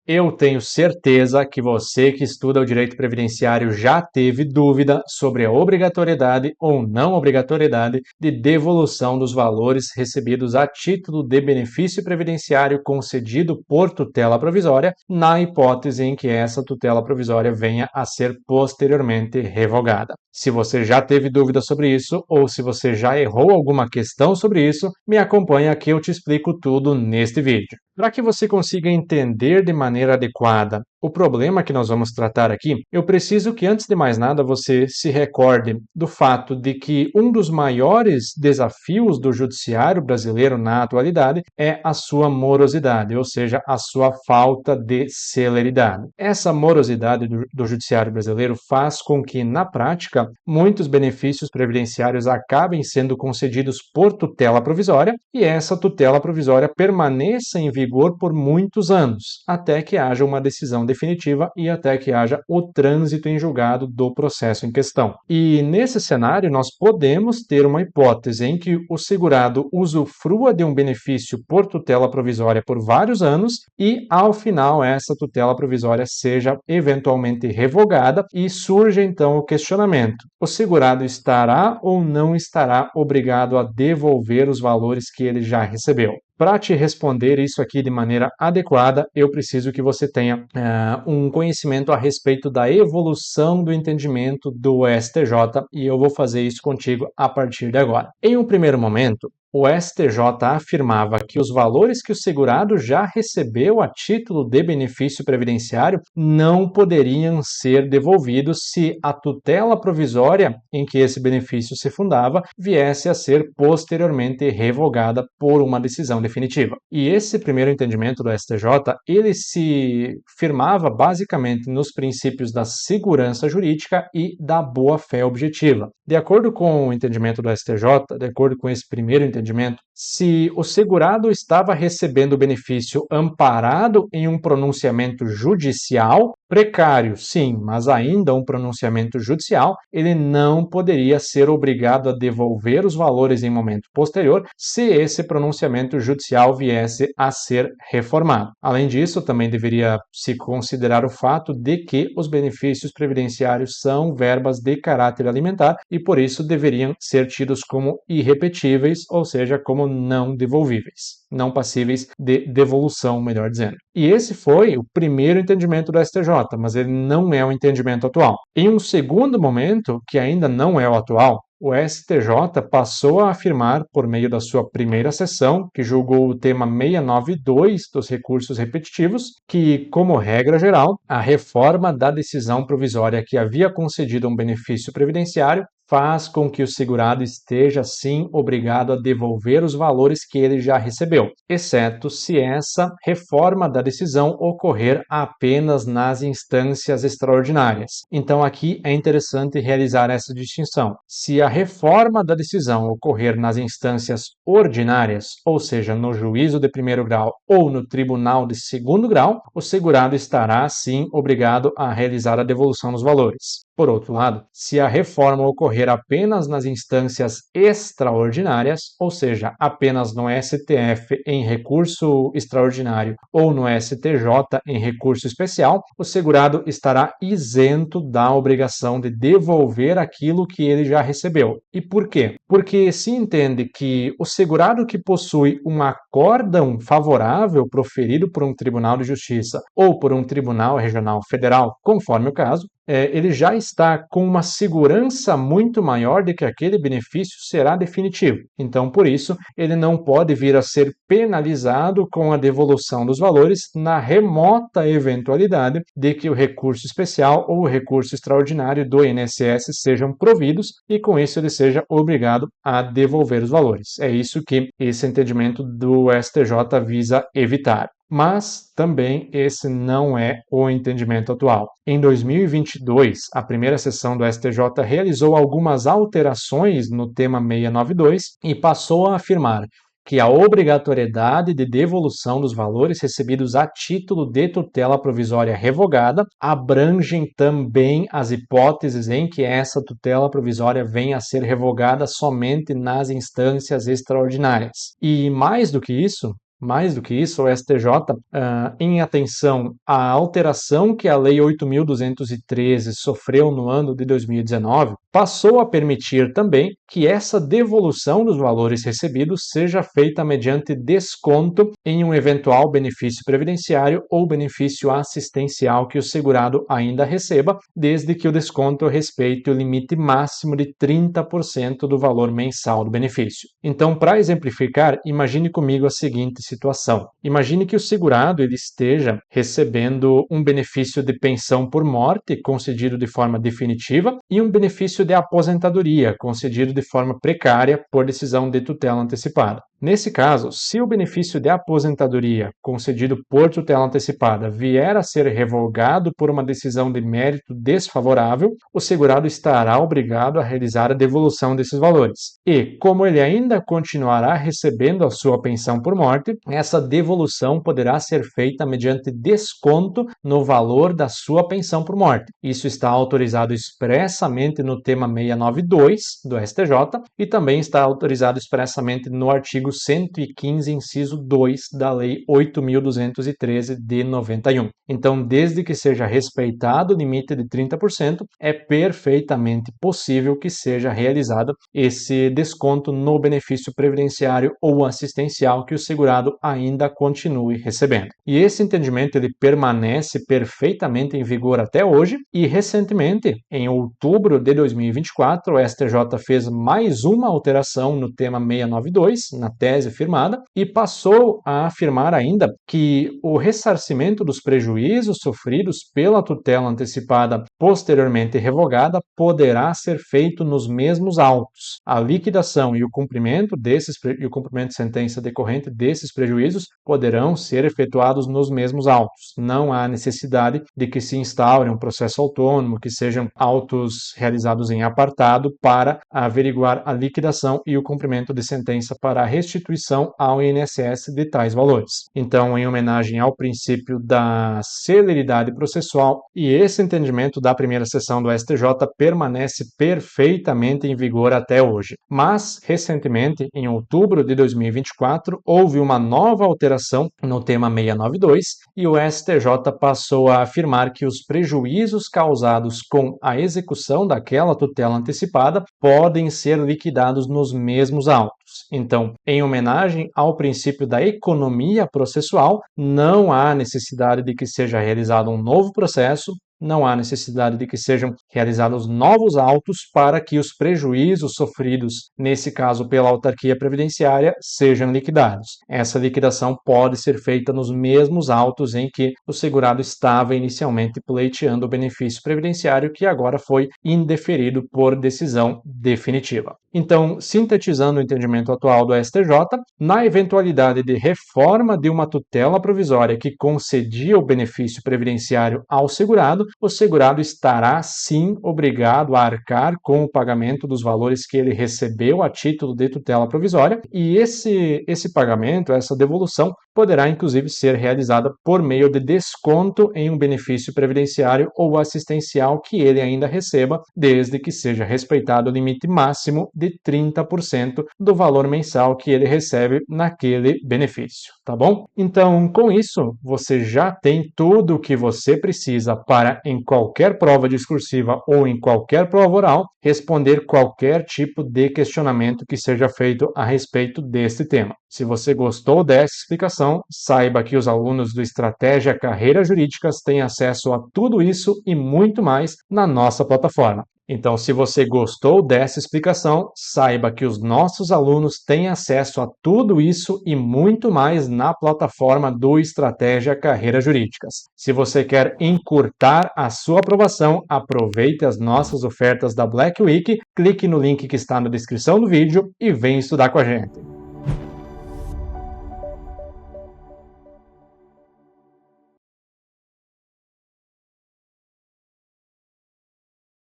Eu tenho certeza que você que estuda o direito previdenciário já teve dúvida sobre a obrigatoriedade ou não obrigatoriedade de devolução dos valores recebidos a título de benefício previdenciário concedido por tutela provisória, na hipótese em que essa tutela provisória venha a ser posteriormente revogada. Se você já teve dúvida sobre isso ou se você já errou alguma questão sobre isso, me acompanha que eu te explico tudo neste vídeo. Para que você consiga entender de maneira adequada o problema que nós vamos tratar aqui, eu preciso que, antes de mais nada, você se recorde do fato de que um dos maiores desafios do judiciário brasileiro na atualidade é a sua morosidade, ou seja, a sua falta de celeridade. Essa morosidade do judiciário brasileiro faz com que, na prática, muitos benefícios previdenciários acabem sendo concedidos por tutela provisória e essa tutela provisória permaneça em vigor por muitos anos, até que haja uma decisão definitiva e até que haja o trânsito em julgado do processo em questão. E nesse cenário nós podemos ter uma hipótese em que o segurado usufrua de um benefício por tutela provisória por vários anos e ao final essa tutela provisória seja eventualmente revogada e surge então o questionamento: o segurado estará ou não estará obrigado a devolver os valores que ele já recebeu? Para te responder isso aqui de maneira adequada, eu preciso que você tenha um conhecimento a respeito da evolução do entendimento do STJ e eu vou fazer isso contigo a partir de agora. Em um primeiro momento, o STJ afirmava que os valores que o segurado já recebeu a título de benefício previdenciário não poderiam ser devolvidos se a tutela provisória em que esse benefício se fundava viesse a ser posteriormente revogada por uma decisão definitiva. E esse primeiro entendimento do STJ, ele se firmava basicamente nos princípios da segurança jurídica e da boa-fé objetiva. De acordo com o entendimento do STJ, de acordo com esse primeiro entendimento, se o segurado estava recebendo o benefício amparado em um pronunciamento judicial, precário, sim, mas ainda um pronunciamento judicial, ele não poderia ser obrigado a devolver os valores em momento posterior se esse pronunciamento judicial viesse a ser reformado. Além disso, também deveria se considerar o fato de que os benefícios previdenciários são verbas de caráter alimentar e, por isso, deveriam ser tidos como irrepetíveis, ou seja, como não devolvíveis, não passíveis de devolução, melhor dizendo. E esse foi o primeiro entendimento do STJ, mas ele não é o entendimento atual. Em um segundo momento, que ainda não é o atual, o STJ passou a afirmar, por meio da sua primeira sessão, que julgou o tema 692 dos recursos repetitivos, que, como regra geral, a reforma da decisão provisória que havia concedido um benefício previdenciário faz com que o segurado esteja, sim, obrigado a devolver os valores que ele já recebeu, exceto se essa reforma da decisão ocorrer apenas nas instâncias extraordinárias. Então, aqui é interessante realizar essa distinção. Se a reforma da decisão ocorrer nas instâncias ordinárias, ou seja, no juízo de primeiro grau ou no tribunal de segundo grau, o segurado estará, sim, obrigado a realizar a devolução dos valores. Por outro lado, se a reforma ocorrer apenas nas instâncias extraordinárias, ou seja, apenas no STF em recurso extraordinário ou no STJ em recurso especial, o segurado estará isento da obrigação de devolver aquilo que ele já recebeu. E por quê? Porque se entende que o segurado que possui um acórdão favorável proferido por um tribunal de justiça ou por um tribunal regional federal, conforme o caso, ele já está com uma segurança muito maior de que aquele benefício será definitivo. Então, por isso, ele não pode vir a ser penalizado com a devolução dos valores na remota eventualidade de que o recurso especial ou o recurso extraordinário do INSS sejam providos e, com isso, ele seja obrigado a devolver os valores. É isso que esse entendimento do STJ visa evitar. Mas também esse não é o entendimento atual. Em 2022, a primeira sessão do STJ realizou algumas alterações no tema 692 e passou a afirmar que a obrigatoriedade de devolução dos valores recebidos a título de tutela provisória revogada abrangem também as hipóteses em que essa tutela provisória venha a ser revogada somente nas instâncias extraordinárias. E mais do que isso, Mais do que isso, o STJ, em atenção à alteração que a Lei 8.213 sofreu no ano de 2019, passou a permitir também que essa devolução dos valores recebidos seja feita mediante desconto em um eventual benefício previdenciário ou benefício assistencial que o segurado ainda receba, desde que o desconto respeite o limite máximo de 30% do valor mensal do benefício. Então, para exemplificar, imagine comigo a seguinte situação. Imagine que o segurado ele esteja recebendo um benefício de pensão por morte concedido de forma definitiva e um benefício de aposentadoria concedido de forma precária por decisão de tutela antecipada. Nesse caso, se o benefício de aposentadoria concedido por tutela antecipada vier a ser revogado por uma decisão de mérito desfavorável, o segurado estará obrigado a realizar a devolução desses valores. E, como ele ainda continuará recebendo a sua pensão por morte, essa devolução poderá ser feita mediante desconto no valor da sua pensão por morte. Isso está autorizado expressamente no tema 692 do STJ e também está autorizado expressamente no artigo 115, inciso 2 da Lei 8.213 de 91. Então, desde que seja respeitado o limite de 30%, é perfeitamente possível que seja realizado esse desconto no benefício previdenciário ou assistencial que o segurado ainda continue recebendo. E esse entendimento ele permanece perfeitamente em vigor até hoje e recentemente, em outubro de 2024, o STJ fez mais uma alteração no tema 692, na tese firmada, e passou a afirmar ainda que o ressarcimento dos prejuízos sofridos pela tutela antecipada posteriormente revogada poderá ser feito nos mesmos autos. A liquidação e o cumprimento de sentença decorrente desses prejuízos poderão ser efetuados nos mesmos autos. Não há necessidade de que se instaure um processo autônomo, que sejam autos realizados em apartado para averiguar a liquidação e o cumprimento de sentença para a restituição ao INSS de tais valores. Então, em homenagem ao princípio da celeridade processual, e esse entendimento da primeira sessão do STJ permanece perfeitamente em vigor até hoje. Mas, recentemente, em outubro de 2024, houve uma nova alteração no tema 692 e o STJ passou a afirmar que os prejuízos causados com a execução daquela tutela antecipada podem ser liquidados nos mesmos autos. Então, em homenagem ao princípio da economia processual, não há necessidade de que seja realizado um novo processo, não há necessidade de que sejam realizados novos autos para que os prejuízos sofridos, nesse caso pela autarquia previdenciária, sejam liquidados. Essa liquidação pode ser feita nos mesmos autos em que o segurado estava inicialmente pleiteando o benefício previdenciário, que agora foi indeferido por decisão definitiva. Então, sintetizando o entendimento atual do STJ, na eventualidade de reforma de uma tutela provisória que concedia o benefício previdenciário ao segurado, o segurado estará sim obrigado a arcar com o pagamento dos valores que ele recebeu a título de tutela provisória, e esse pagamento, essa devolução, poderá inclusive ser realizada por meio de desconto em um benefício previdenciário ou assistencial que ele ainda receba, desde que seja respeitado o limite máximo de 30% do valor mensal que ele recebe naquele benefício, tá bom? Então, com isso, você já tem tudo o que você precisa para, em qualquer prova discursiva ou em qualquer prova oral, responder qualquer tipo de questionamento que seja feito a respeito deste tema. Se você gostou dessa explicação, saiba que os alunos do Estratégia Carreira Jurídicas têm acesso a tudo isso e muito mais na nossa plataforma. Então, se você gostou dessa explicação, saiba que os nossos alunos têm acesso a tudo isso e muito mais na plataforma do Estratégia Carreira Jurídicas. Se você quer encurtar a sua aprovação, aproveite as nossas ofertas da Black Week, clique no link que está na descrição do vídeo e venha estudar com a gente.